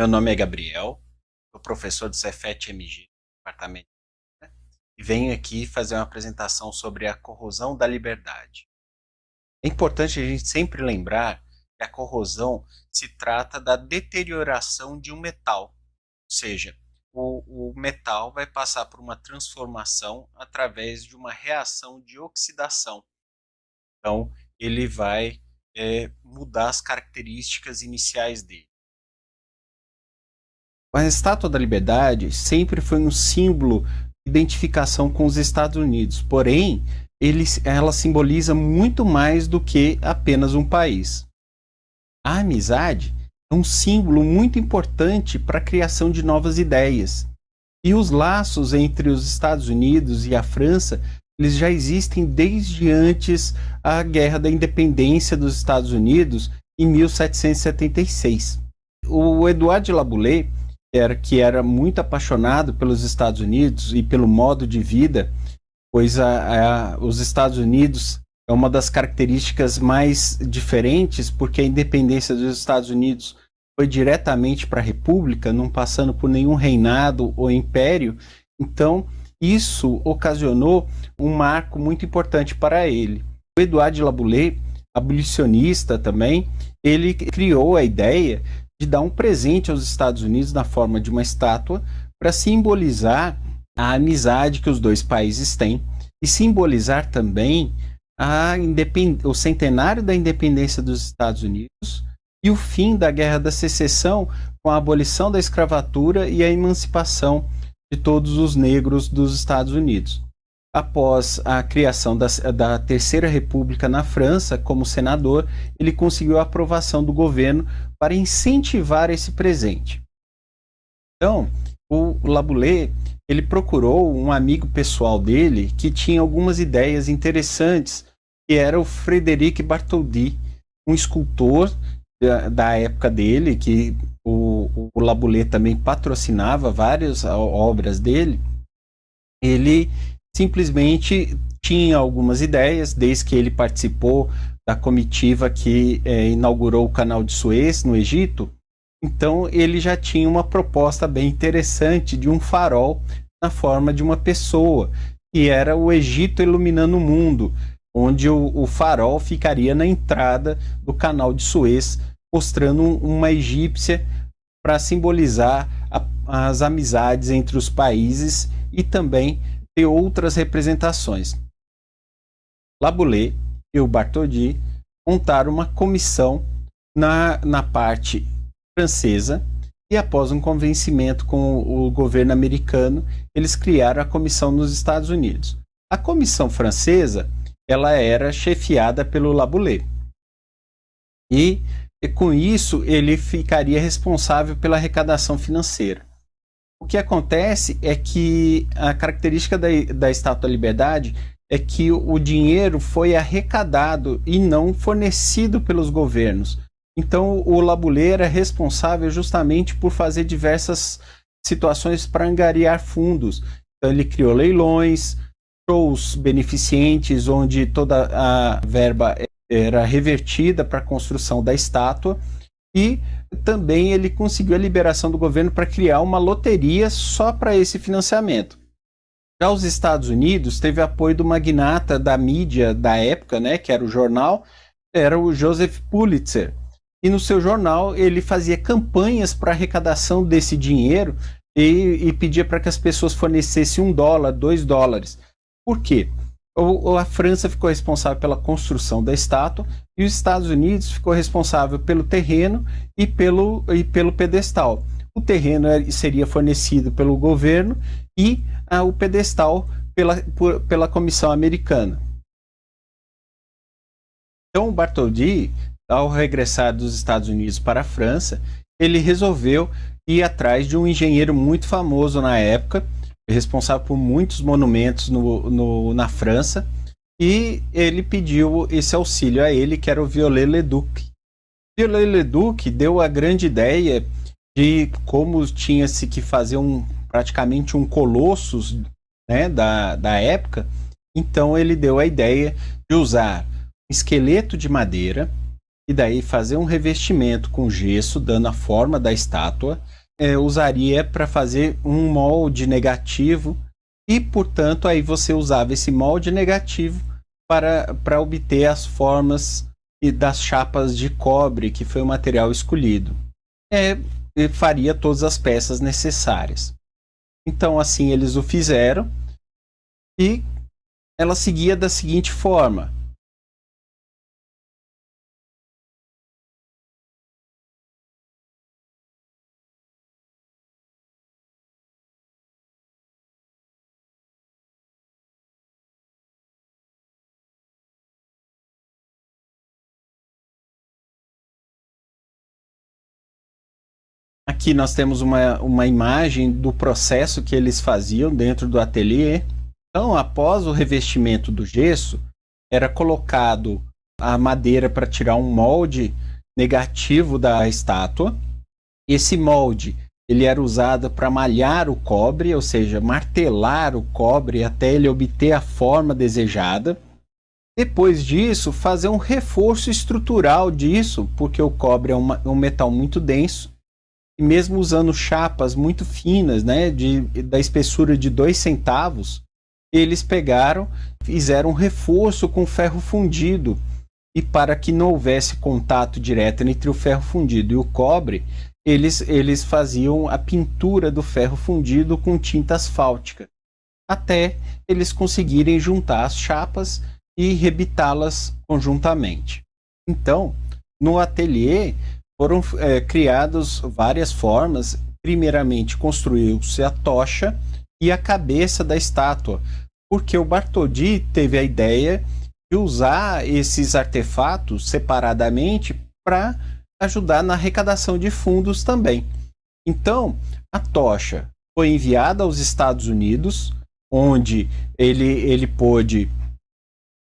Meu nome é Gabriel, sou professor do Cefet-MG, departamento, né, e venho aqui fazer uma apresentação sobre a corrosão da liberdade. É importante a gente sempre lembrar que a corrosão se trata da deterioração de um metal, ou seja, o metal vai passar por uma transformação através de uma reação de oxidação. Então, ele vai mudar as características iniciais dele. A Estátua da Liberdade sempre foi um símbolo de identificação com os Estados Unidos, porém, ela simboliza muito mais do que apenas um país. A amizade é um símbolo muito importante para a criação de novas ideias. E os laços entre os Estados Unidos e a França, eles já existem desde antes a Guerra da Independência dos Estados Unidos, em 1776. O Edouard de Laboulaye, que era muito apaixonado pelos Estados Unidos e pelo modo de vida, pois os Estados Unidos é uma das características mais diferentes, porque a independência dos Estados Unidos foi diretamente para a República, não passando por nenhum reinado ou império. Então, isso ocasionou um marco muito importante para ele. O Edouard de Laboulaye, abolicionista também, ele criou a ideia de dar um presente aos Estados Unidos na forma de uma estátua para simbolizar a amizade que os dois países têm e simbolizar também o centenário da independência dos Estados Unidos e o fim da Guerra da Secessão com a abolição da escravatura e a emancipação de todos os negros dos Estados Unidos. Após a criação da Terceira República na França, como senador, ele conseguiu a aprovação do governo para incentivar esse presente. Então, o Laboulaye, ele procurou um amigo pessoal dele que tinha algumas ideias interessantes, que era o Frédéric Bartholdi, um escultor da época dele, que o Laboulaye também patrocinava várias obras dele. Ele simplesmente tinha algumas ideias, desde que ele participou da comitiva que inaugurou o Canal de Suez, no Egito. Então, ele já tinha uma proposta bem interessante de um farol na forma de uma pessoa, que era o Egito iluminando o mundo, onde o farol ficaria na entrada do Canal de Suez, mostrando uma egípcia para simbolizar as amizades entre os países e também ter outras representações. Laboulaye e o Bartholdi montaram uma comissão na parte francesa e, após um convencimento com o governo americano, eles criaram a comissão nos Estados Unidos. A comissão francesa, ela era chefiada pelo Laboulaye e com isso ele ficaria responsável pela arrecadação financeira. O que acontece é que a característica da Estátua da Liberdade é que o dinheiro foi arrecadado e não fornecido pelos governos. Então, o Laboulaye era responsável justamente por fazer diversas situações para angariar fundos. Então, ele criou leilões, shows beneficentes, onde toda a verba era revertida para a construção da estátua, e também ele conseguiu a liberação do governo para criar uma loteria só para esse financiamento. Já os Estados Unidos teve apoio do magnata da mídia da época, né, que era o jornal, era o Joseph Pulitzer. E no seu jornal ele fazia campanhas para arrecadação desse dinheiro e pedia para que as pessoas fornecessem $1, $2. Por quê? A França ficou responsável pela construção da estátua e os Estados Unidos ficou responsável pelo terreno e pelo pedestal. O terreno seria fornecido pelo governo e o pedestal pela comissão americana. Então, o Bartholdi, ao regressar dos Estados Unidos para a França, ele resolveu ir atrás de um engenheiro muito famoso na época, responsável por muitos monumentos na França, e ele pediu esse auxílio a ele, que era o Viollet-le-Duc. Viollet-le-Duc deu a grande ideia de como tinha-se que fazer praticamente um colossus, né, da época. Então ele deu a ideia de usar um esqueleto de madeira e daí fazer um revestimento com gesso, dando a forma da estátua, usaria para fazer um molde negativo e, portanto, aí você usava esse molde negativo para obter as formas e das chapas de cobre, que foi o material escolhido. Faria todas as peças necessárias. Então, assim, eles o fizeram e ela seguia da seguinte forma. Aqui nós temos uma imagem do processo que eles faziam dentro do ateliê. Então, após o revestimento do gesso, era colocado a madeira para tirar um molde negativo da estátua. Esse molde ele era usado para malhar o cobre, ou seja, martelar o cobre até ele obter a forma desejada. Depois disso, fazer um reforço estrutural disso, porque o cobre é um metal muito denso. E mesmo usando chapas muito finas, né, da espessura de 2 centavos, eles pegaram, fizeram um reforço com ferro fundido. E para que não houvesse contato direto entre o ferro fundido e o cobre, eles faziam a pintura do ferro fundido com tinta asfáltica, até eles conseguirem juntar as chapas e rebitá-las conjuntamente. Então, no ateliê, foram criadas várias formas. Primeiramente, construiu-se a tocha e a cabeça da estátua, porque o Bartholdi teve a ideia de usar esses artefatos separadamente para ajudar na arrecadação de fundos também. Então, a tocha foi enviada aos Estados Unidos, onde ele pôde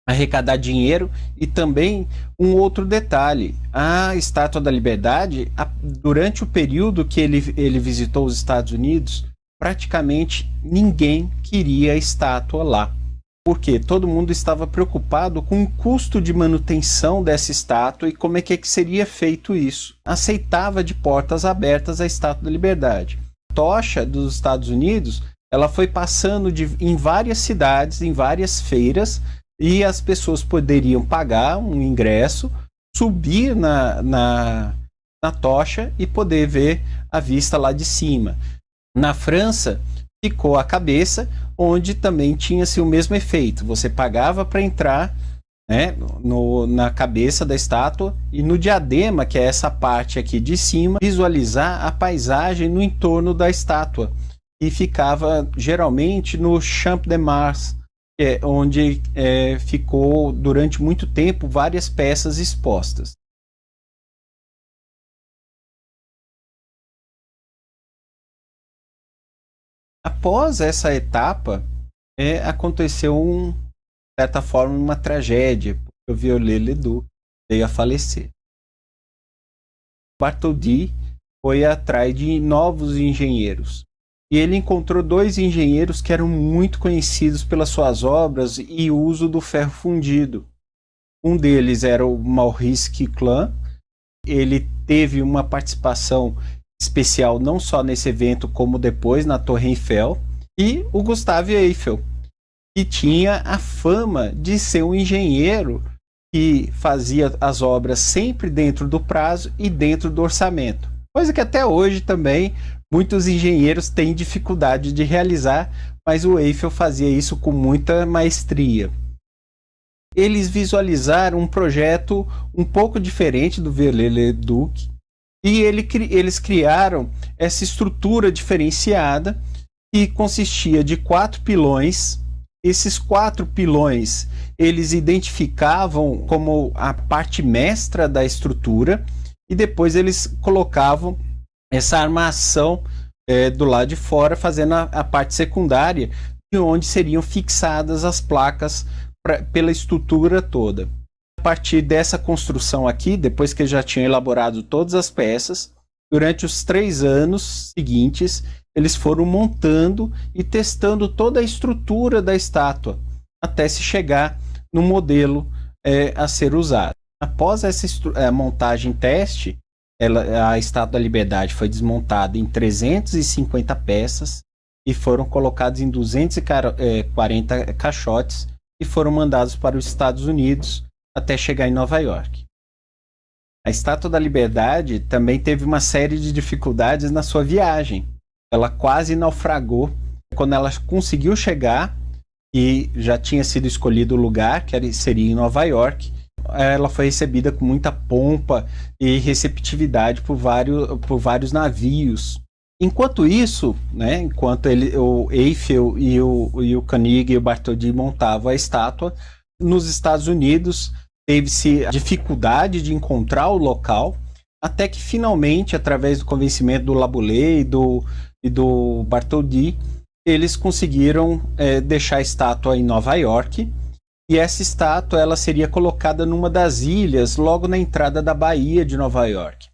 arrecadar dinheiro. E também um outro detalhe: a Estátua da Liberdade, durante o período que ele visitou os Estados Unidos, praticamente ninguém queria a estátua lá, porque todo mundo estava preocupado com o custo de manutenção dessa estátua e como é que seria feito isso. Aceitava de portas abertas a Estátua da Liberdade. A tocha dos Estados Unidos, ela foi passando em várias cidades, em várias feiras, e as pessoas poderiam pagar um ingresso, subir na tocha e poder ver a vista lá de cima. Na França, ficou a cabeça, onde também tinha-se o mesmo efeito. Você pagava para entrar, né, na cabeça da estátua, e no diadema, que é essa parte aqui de cima, visualizar a paisagem no entorno da estátua. E ficava geralmente no Champ de Mars, onde ficou durante muito tempo várias peças expostas. Após essa etapa, aconteceu, de certa forma, uma tragédia, porque o Viollet-le-Duc veio a falecer. Bartholdi foi atrás de novos engenheiros. E ele encontrou 2 engenheiros que eram muito conhecidos pelas suas obras e uso do ferro fundido. Um deles era o Maurice Quiclin. Ele teve uma participação especial não só nesse evento, como depois na Torre Eiffel. E o Gustave Eiffel, que tinha a fama de ser um engenheiro que fazia as obras sempre dentro do prazo e dentro do orçamento. Coisa que até hoje também muitos engenheiros têm dificuldade de realizar, mas o Eiffel fazia isso com muita maestria. Eles visualizaram um projeto um pouco diferente do Viollet-le-Duc e eles criaram essa estrutura diferenciada que consistia de 4 pilões. Esses 4 pilões eles identificavam como a parte mestra da estrutura e depois eles colocavam essa armação do lado de fora, fazendo a parte secundária, de onde seriam fixadas as placas pela estrutura toda. A partir dessa construção aqui, depois que já tinham elaborado todas as peças, durante os 3 anos seguintes, eles foram montando e testando toda a estrutura da estátua, até se chegar no modelo a ser usado. Após essa montagem teste, a Estátua da Liberdade foi desmontada em 350 peças e foram colocados em 240 caixotes e foram mandados para os Estados Unidos até chegar em Nova York. A Estátua da Liberdade também teve uma série de dificuldades na sua viagem. Ela quase naufragou. Quando ela conseguiu chegar, e já tinha sido escolhido o lugar, que seria em Nova York, ela foi recebida com muita pompa e receptividade por vários navios. Enquanto isso, né, enquanto o Eiffel e o Koenig e o Bartholdi montavam a estátua, nos Estados Unidos teve-se a dificuldade de encontrar o local, até que finalmente, através do convencimento do Laboulaye e do Bartholdi, eles conseguiram deixar a estátua em Nova York. E essa estátua ela seria colocada numa das ilhas logo na entrada da Baía de Nova York.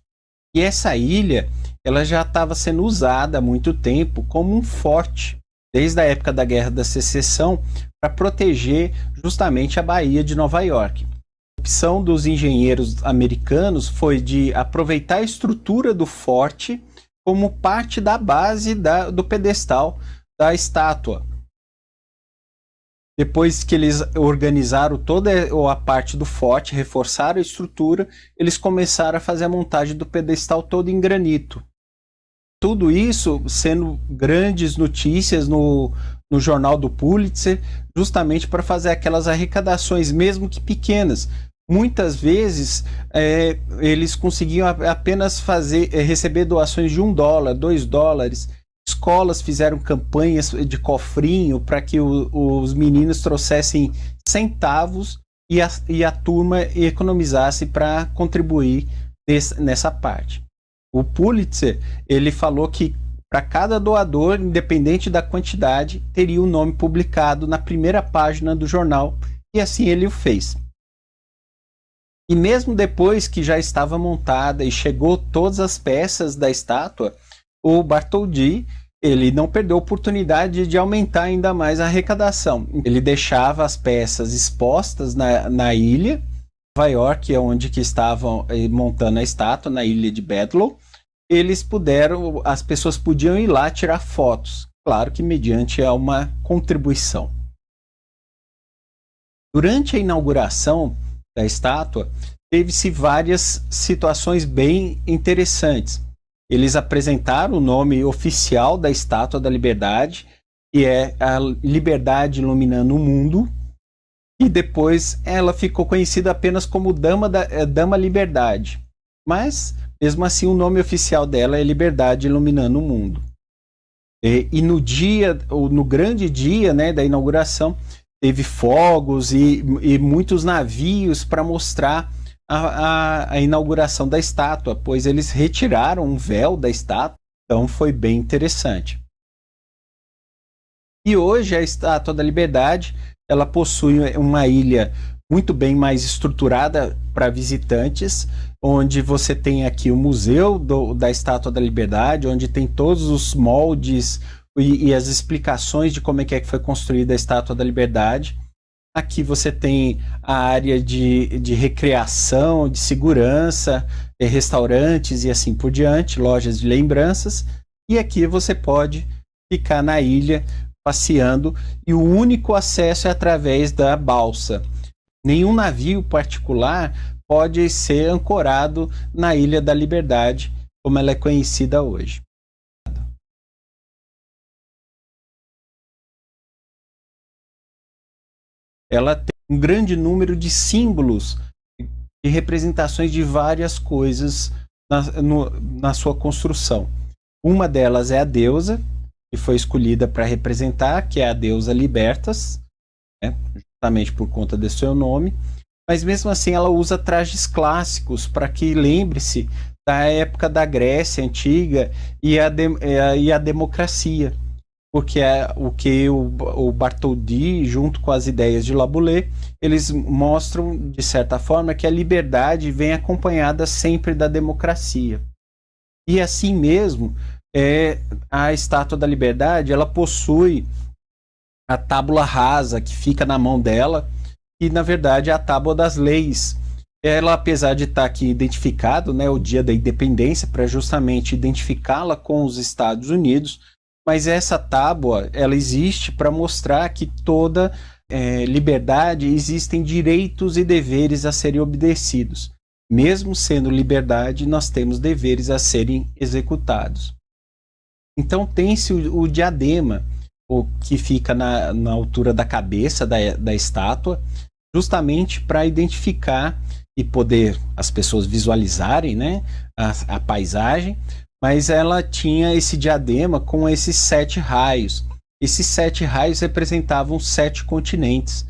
E essa ilha ela já estava sendo usada há muito tempo como um forte, desde a época da Guerra da Secessão, para proteger justamente a Baía de Nova York. A opção dos engenheiros americanos foi de aproveitar a estrutura do forte como parte da base do pedestal da estátua. Depois que eles organizaram toda a parte do forte, reforçaram a estrutura, eles começaram a fazer a montagem do pedestal todo em granito. Tudo isso sendo grandes notícias no jornal do Pulitzer, justamente para fazer aquelas arrecadações, mesmo que pequenas. Muitas vezes eles conseguiam apenas receber doações de $1, $2. Escolas fizeram campanhas de cofrinho para que os meninos trouxessem centavos e a turma economizasse para contribuir nessa parte. O Pulitzer ele falou que para cada doador, independente da quantidade, teria o nome publicado na primeira página do jornal, e assim ele o fez. E mesmo depois que já estava montada e chegou todas as peças da estátua, o Bartholdi ele não perdeu a oportunidade de aumentar ainda mais a arrecadação. Ele deixava as peças expostas na ilha, Nova York, onde que estavam montando a estátua, na ilha de Bedloe. As pessoas podiam ir lá tirar fotos, claro que mediante uma contribuição. Durante a inauguração da estátua, teve-se várias situações bem interessantes. Eles apresentaram o nome oficial da Estátua da Liberdade, que é a Liberdade Iluminando o Mundo, e depois ela ficou conhecida apenas como Dama Liberdade. Mas, mesmo assim, o nome oficial dela é Liberdade Iluminando o Mundo. E no grande dia, né, da inauguração, teve fogos e muitos navios para mostrar a inauguração da estátua, pois eles retiraram um véu da estátua, então foi bem interessante. E hoje a Estátua da Liberdade ela possui uma ilha muito bem mais estruturada para visitantes, onde você tem aqui o Museu da Estátua da Liberdade, onde tem todos os moldes e as explicações de como é que foi construída a Estátua da Liberdade. Aqui você tem a área de recreação, de segurança, restaurantes e assim por diante, lojas de lembranças. E aqui você pode ficar na ilha passeando e o único acesso é através da balsa. Nenhum navio particular pode ser ancorado na Ilha da Liberdade, como ela é conhecida hoje. Ela tem um grande número de símbolos e representações de várias coisas na sua construção. Uma delas é a deusa, que foi escolhida para representar, que é a deusa Libertas, né, justamente por conta desse seu nome. Mas mesmo assim ela usa trajes clássicos para que lembre-se da época da Grécia Antiga e a democracia. Porque é o que o Bartholdi, junto com as ideias de Laboulaye, eles mostram, de certa forma, que a liberdade vem acompanhada sempre da democracia. E assim mesmo, a Estátua da Liberdade, ela possui a tábula rasa que fica na mão dela, e na verdade é a tábua das leis. ela, apesar de estar aqui identificado, né, o dia da independência, para justamente identificá-la com os Estados Unidos, mas essa tábua, ela existe para mostrar que toda liberdade, existem direitos e deveres a serem obedecidos. Mesmo sendo liberdade, nós temos deveres a serem executados. Então tem-se o diadema, o que fica na altura da cabeça da estátua, justamente para identificar e poder as pessoas visualizarem, né, a paisagem, mas ela tinha esse diadema com esses 7 raios. Esses 7 raios representavam 7 continentes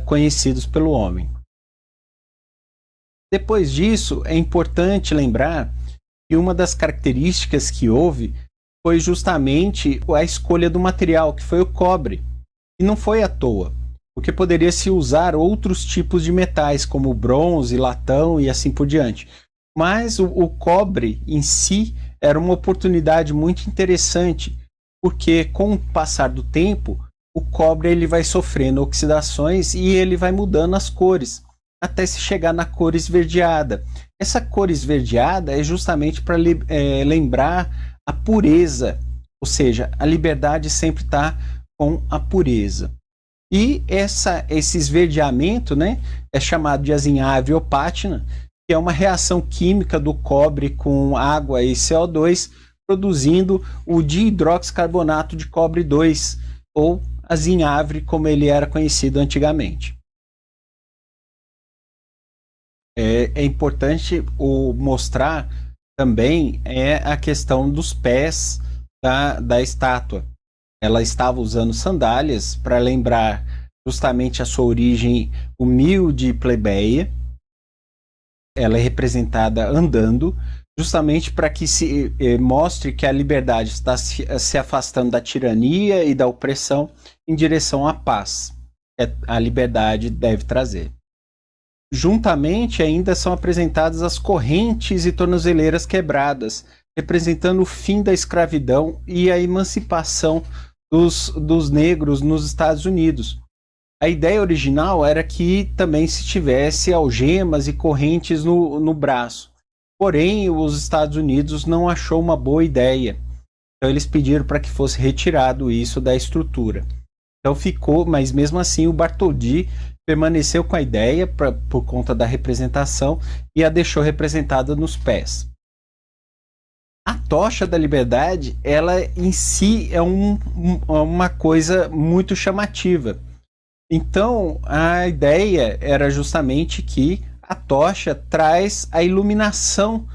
conhecidos pelo homem. Depois disso, é importante lembrar que uma das características que houve foi justamente a escolha do material, que foi o cobre. E não foi à toa, porque poderia se usar outros tipos de metais, como bronze, latão e assim por diante. Mas o cobre em si era uma oportunidade muito interessante, porque com o passar do tempo, o cobre ele vai sofrendo oxidações e ele vai mudando as cores, até se chegar na cor esverdeada. Essa cor esverdeada é justamente para lembrar a pureza, ou seja, a liberdade sempre está com a pureza. E esse esverdeamento, né, é chamado de azinhave ou pátina, que é uma reação química do cobre com água e CO2, produzindo o dihidroxicarbonato de cobre 2, ou azinhavre, como ele era conhecido antigamente. É importante mostrar também a questão dos pés da estátua. Ela estava usando sandálias para lembrar justamente a sua origem humilde e plebeia. Ela é representada andando, justamente para que se mostre que a liberdade está se afastando da tirania e da opressão em direção à paz. A liberdade deve trazer. Juntamente ainda são apresentadas as correntes e tornozeleiras quebradas, representando o fim da escravidão e a emancipação dos negros nos Estados Unidos. A ideia original era que também se tivesse algemas e correntes no braço. Porém, os Estados Unidos não achou uma boa ideia. Então eles pediram para que fosse retirado isso da estrutura. Então ficou, mas mesmo assim o Bartholdi permaneceu com a ideia por conta da representação e a deixou representada nos pés. A tocha da liberdade, ela em si é uma coisa muito chamativa. Então a ideia era justamente que a tocha traz a iluminação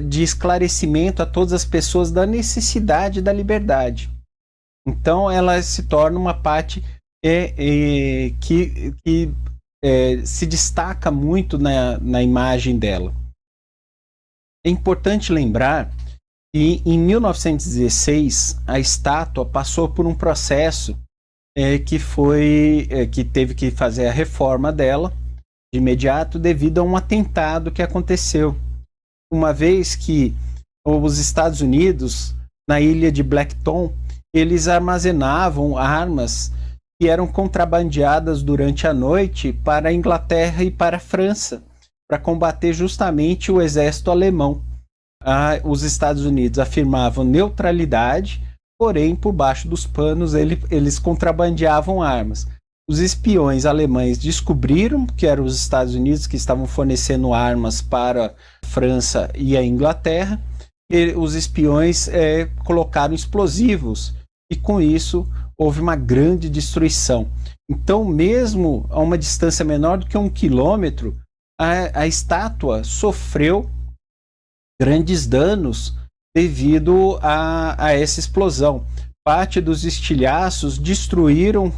de esclarecimento a todas as pessoas da necessidade da liberdade. Então ela se torna uma parte que se destaca muito na imagem dela. É importante lembrar que em 1916 a estátua passou por um processo que teve que fazer a reforma dela de imediato devido a um atentado que aconteceu. Uma vez que os Estados Unidos, na ilha de Blackton, eles armazenavam armas que eram contrabandeadas durante a noite para a Inglaterra e para a França, para combater justamente o exército alemão. Os Estados Unidos afirmavam neutralidade, porém, por baixo dos panos, eles contrabandeavam armas. Os espiões alemães descobriram que eram os Estados Unidos que estavam fornecendo armas para a França e a Inglaterra. E os espiões colocaram explosivos e, com isso, houve uma grande destruição. Então, mesmo a uma distância menor do que 1 quilômetro, a estátua sofreu grandes danos devido a essa explosão. Parte dos estilhaços destruíram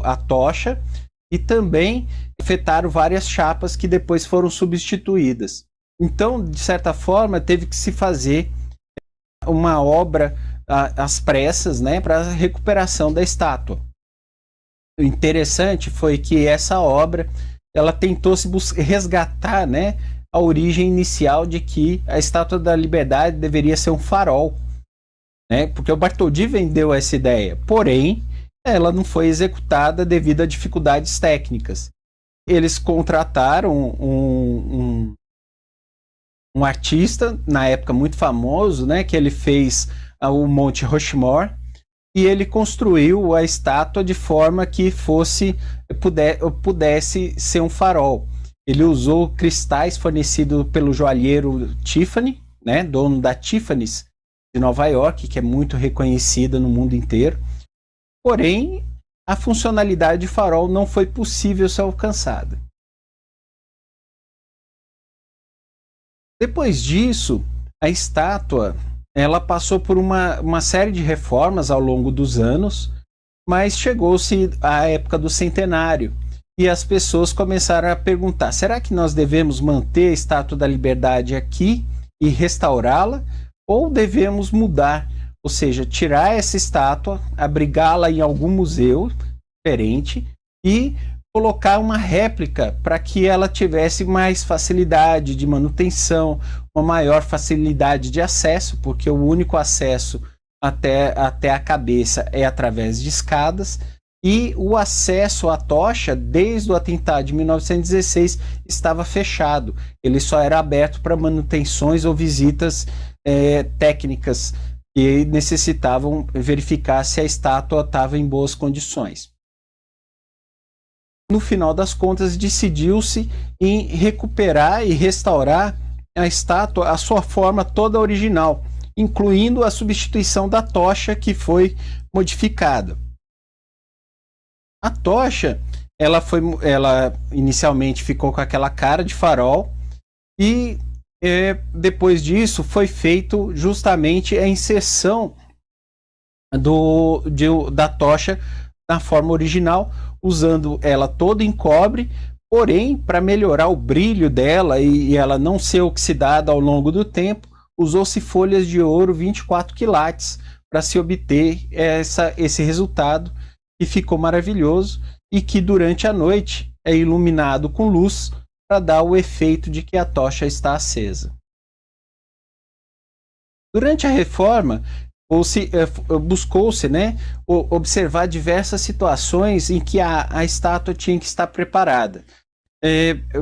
a tocha e também afetaram várias chapas que depois foram substituídas. Então, de certa forma, teve que se fazer uma obra às pressas, né, para a recuperação da estátua. O interessante foi que essa obra ela tentou se resgatar, né, a origem inicial de que a Estátua da Liberdade deveria ser um farol, né, porque o Bartholdi vendeu essa ideia, porém ela não foi executada devido a dificuldades técnicas. eles contrataram um artista, na época muito famoso, né, que ele fez o Monte Rushmore, e ele construiu a estátua de forma que pudesse ser um farol. Ele usou cristais fornecidos pelo joalheiro Tiffany, né, dono da Tiffany's de Nova York, que é muito reconhecida no mundo inteiro. Porém, a funcionalidade de farol não foi possível ser alcançada. Depois disso, a estátua ela passou por uma série de reformas ao longo dos anos, mas chegou-se à época do centenário e as pessoas começaram a perguntar: será que nós devemos manter a Estátua da Liberdade aqui e restaurá-la, ou devemos mudar? Ou seja, tirar essa estátua, abrigá-la em algum museu diferente e colocar uma réplica para que ela tivesse mais facilidade de manutenção, uma maior facilidade de acesso, porque o único acesso até a cabeça é através de escadas, e o acesso à tocha, desde o atentado de 1916, estava fechado. Ele só era aberto para manutenções ou visitas técnicas que necessitavam verificar se a estátua estava em boas condições. No final das contas, decidiu-se em recuperar e restaurar a estátua à sua forma toda original, incluindo a substituição da tocha que foi modificada. A tocha, ela inicialmente ficou com aquela cara de farol e depois disso foi feito justamente a inserção da tocha na forma original, usando ela toda em cobre, porém, para melhorar o brilho dela e ela não ser oxidada ao longo do tempo, usou-se folhas de ouro 24 quilates para se obter esse resultado, que ficou maravilhoso e que durante a noite é iluminado com luz para dar o efeito de que a tocha está acesa. Durante a reforma, buscou-se, né, observar diversas situações em que a estátua tinha que estar preparada.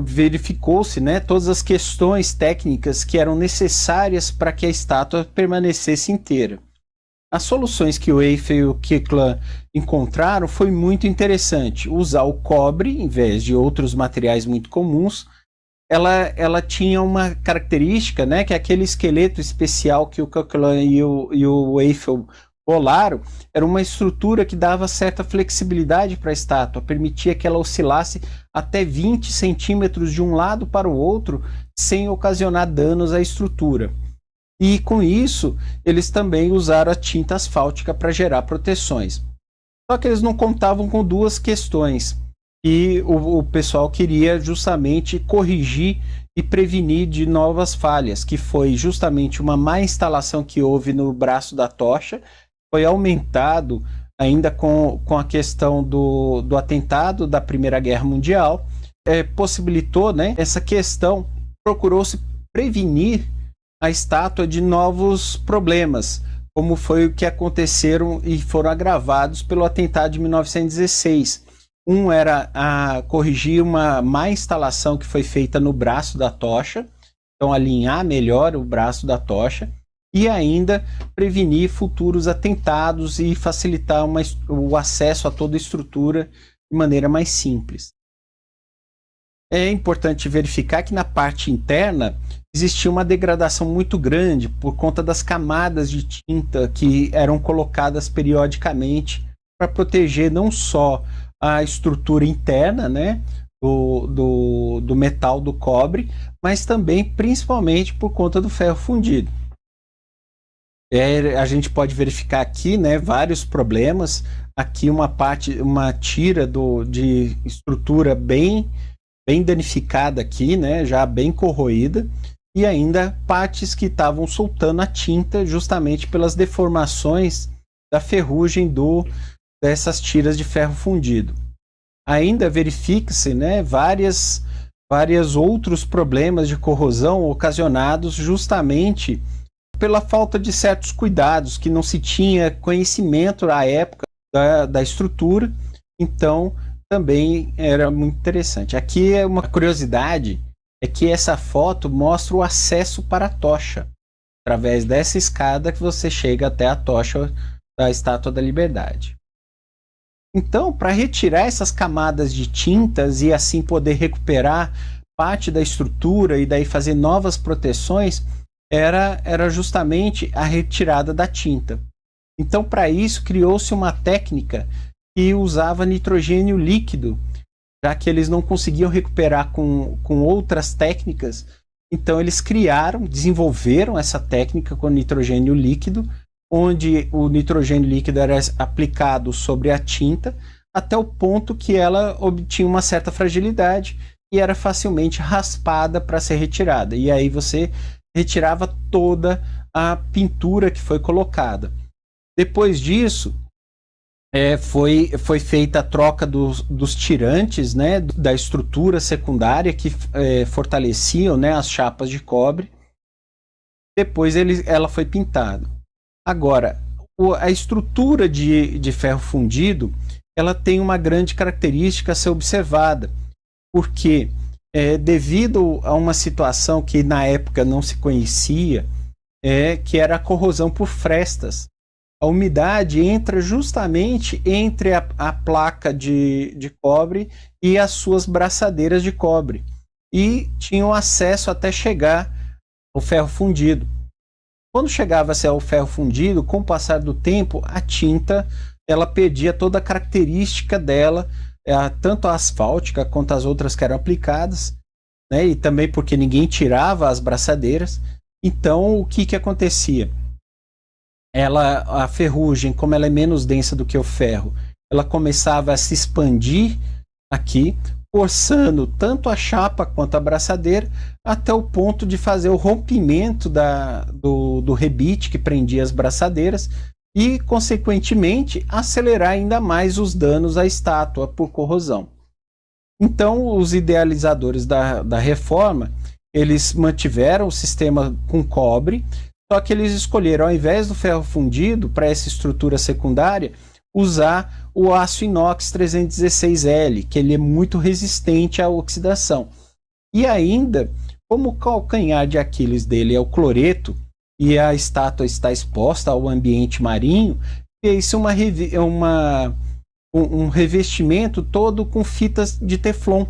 Verificou-se, né, todas as questões técnicas que eram necessárias para que a estátua permanecesse inteira. As soluções que o Eiffel e o Kirkland encontraram foi muito interessante. Usar o cobre em vez de outros materiais muito comuns. Ela tinha uma característica, né, que aquele esqueleto especial que o Kirkland e o Eiffel bolaram era uma estrutura que dava certa flexibilidade para a estátua, permitia que ela oscilasse até 20 centímetros de um lado para o outro sem ocasionar danos à estrutura. E com isso, eles também usaram a tinta asfáltica para gerar proteções. Só que eles não contavam com duas questões que o pessoal queria justamente corrigir e prevenir de novas falhas, que foi justamente uma má instalação que houve no braço da tocha, foi aumentado ainda com a questão do atentado da Primeira Guerra Mundial, possibilitou, né, essa questão, procurou-se prevenir a estátua de novos problemas, como foi o que aconteceram e foram agravados pelo atentado de 1916. Um era corrigir uma má instalação que foi feita no braço da tocha, então alinhar melhor o braço da tocha, e ainda prevenir futuros atentados e facilitar o acesso a toda a estrutura de maneira mais simples. É importante verificar que na parte interna existia uma degradação muito grande por conta das camadas de tinta que eram colocadas periodicamente para proteger não só a estrutura interna, né, do metal do cobre, mas também principalmente por conta do ferro fundido. A gente pode verificar aqui, né, vários problemas. Aqui uma tira de estrutura bem danificada aqui, né, já bem corroída, e ainda partes que estavam soltando a tinta justamente pelas deformações da ferrugem dessas tiras de ferro fundido. Ainda verifica-se, né, vários outros problemas de corrosão ocasionados justamente pela falta de certos cuidados, que não se tinha conhecimento à época da estrutura. Então também era muito interessante. Aqui é uma curiosidade, é que essa foto mostra o acesso para a tocha. Através dessa escada que você chega até a tocha da Estátua da Liberdade. Então, para retirar essas camadas de tintas e assim poder recuperar parte da estrutura e daí fazer novas proteções, era justamente a retirada da tinta. Então, para isso, criou-se uma técnica que usava nitrogênio líquido, já que eles não conseguiam recuperar com outras técnicas. Então, eles desenvolveram essa técnica com nitrogênio líquido, onde o nitrogênio líquido era aplicado sobre a tinta até o ponto que ela obtinha uma certa fragilidade e era facilmente raspada para ser retirada. E aí você retirava toda a pintura que foi colocada. Depois disso, foi feita a troca dos tirantes, né, da estrutura secundária que fortaleciam, né, as chapas de cobre. Depois ela foi pintada. Agora, a estrutura de ferro fundido, ela tem uma grande característica a ser observada, porque devido a uma situação que na época não se conhecia, que era a corrosão por frestas. A umidade entra justamente entre a placa de cobre e as suas braçadeiras de cobre. E tinham acesso até chegar ao ferro fundido. Quando chegava-se ao ferro fundido, com o passar do tempo, a tinta ela perdia toda a característica dela, tanto a asfáltica quanto as outras que eram aplicadas, né? E também porque ninguém tirava as braçadeiras. Então, o que acontecia? A ferrugem, como ela é menos densa do que o ferro, ela começava a se expandir aqui, forçando tanto a chapa quanto a braçadeira, até o ponto de fazer o rompimento do rebite que prendia as braçadeiras e, consequentemente, acelerar ainda mais os danos à estátua por corrosão. Então, os idealizadores da reforma, eles mantiveram o sistema com cobre, só que eles escolheram, ao invés do ferro fundido, para essa estrutura secundária, usar o aço inox 316L, que ele é muito resistente à oxidação. E ainda, como o calcanhar de Aquiles dele é o cloreto, e a estátua está exposta ao ambiente marinho, fez um revestimento todo com fitas de teflon,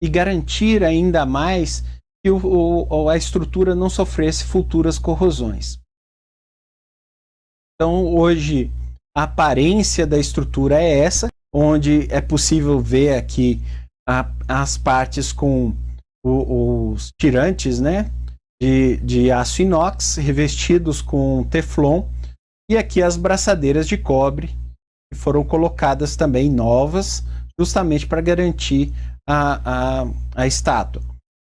e garantir ainda mais que a estrutura não sofresse futuras corrosões. Então, hoje, a aparência da estrutura é essa, onde é possível ver aqui as partes com os tirantes, né, de aço inox revestidos com teflon, e aqui as braçadeiras de cobre que foram colocadas também novas, justamente para garantir a estátua.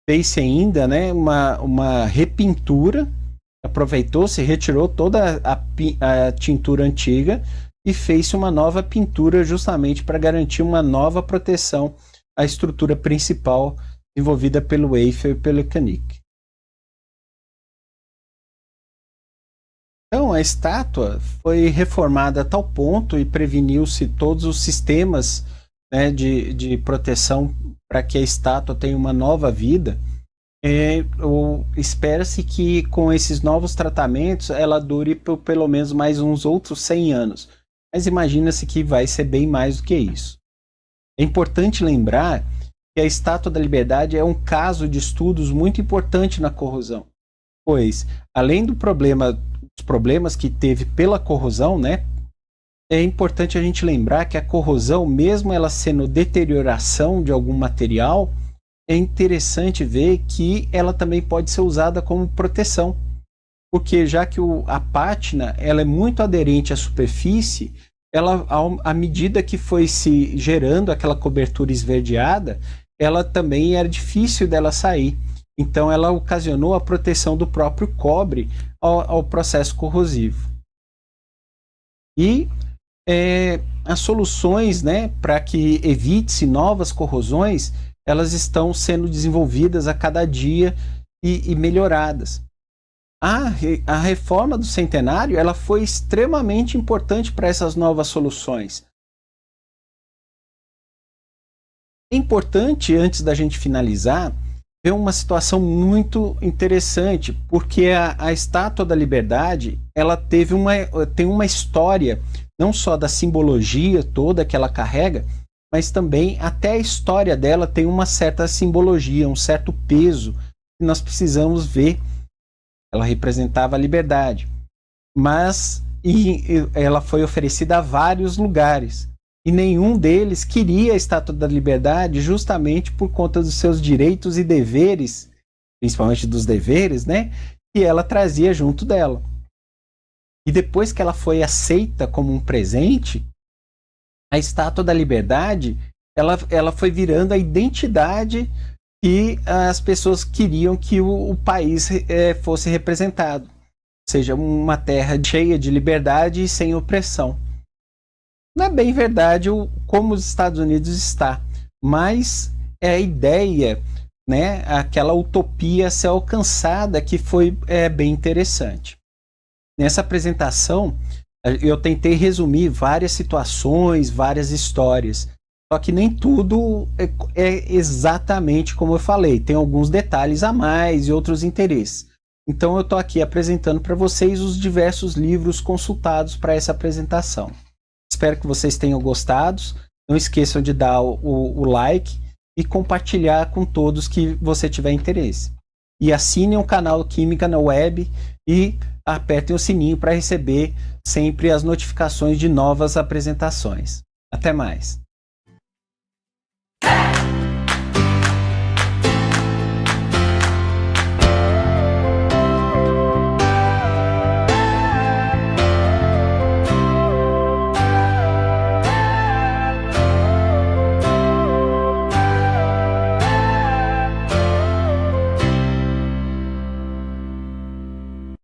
Fez-se ainda, né, uma repintura, aproveitou-se, retirou toda a tintura antiga e fez-se uma nova pintura justamente para garantir uma nova proteção à estrutura principal desenvolvida pelo Eiffel e pelo Koenig. Então, a estátua foi reformada a tal ponto e preveniu-se todos os sistemas, né, de proteção para que a estátua tenha uma nova vida. Espera-se que com esses novos tratamentos ela dure por pelo menos mais uns outros 100 anos. Mas imagina-se que vai ser bem mais do que isso. É importante lembrar que a Estátua da Liberdade é um caso de estudos muito importante na corrosão, pois, além dos problemas que teve pela corrosão, né, é importante a gente lembrar que a corrosão, mesmo ela sendo deterioração de algum material, é interessante ver que ela também pode ser usada como proteção, porque já que a pátina ela é muito aderente à superfície, ela, à medida que foi se gerando aquela cobertura esverdeada, ela também era difícil dela sair. Então ela ocasionou a proteção do próprio cobre ao processo corrosivo. E as soluções, né, para que evite-se novas corrosões, elas estão sendo desenvolvidas a cada dia e melhoradas. A reforma do centenário ela foi extremamente importante para essas novas soluções. É importante, antes da gente finalizar, ver uma situação muito interessante, porque a Estátua da Liberdade, ela tem uma história, não só da simbologia toda que ela carrega, mas também até a história dela tem uma certa simbologia, um certo peso que nós precisamos ver. Ela representava a liberdade, mas ela foi oferecida a vários lugares e nenhum deles queria a Estátua da Liberdade, justamente por conta dos seus direitos e deveres, principalmente dos deveres, né, que ela trazia junto dela. E depois que ela foi aceita como um presente, a Estátua da Liberdade, ela foi virando a identidade que as pessoas queriam que o país fosse representado. Ou seja, uma terra cheia de liberdade e sem opressão. Não é bem verdade como os Estados Unidos está, mas é a ideia, né, aquela utopia a ser alcançada que foi bem interessante. Nessa apresentação, eu tentei resumir várias situações, várias histórias, só que nem tudo é exatamente como eu falei, tem alguns detalhes a mais e outros interesses. Então eu estou aqui apresentando para vocês os diversos livros consultados para essa apresentação. Espero que vocês tenham gostado. Não esqueçam de dar o like e compartilhar com todos que você tiver interesse. E assinem o canal Química na Web e apertem o sininho para receber sempre as notificações de novas apresentações. Até mais!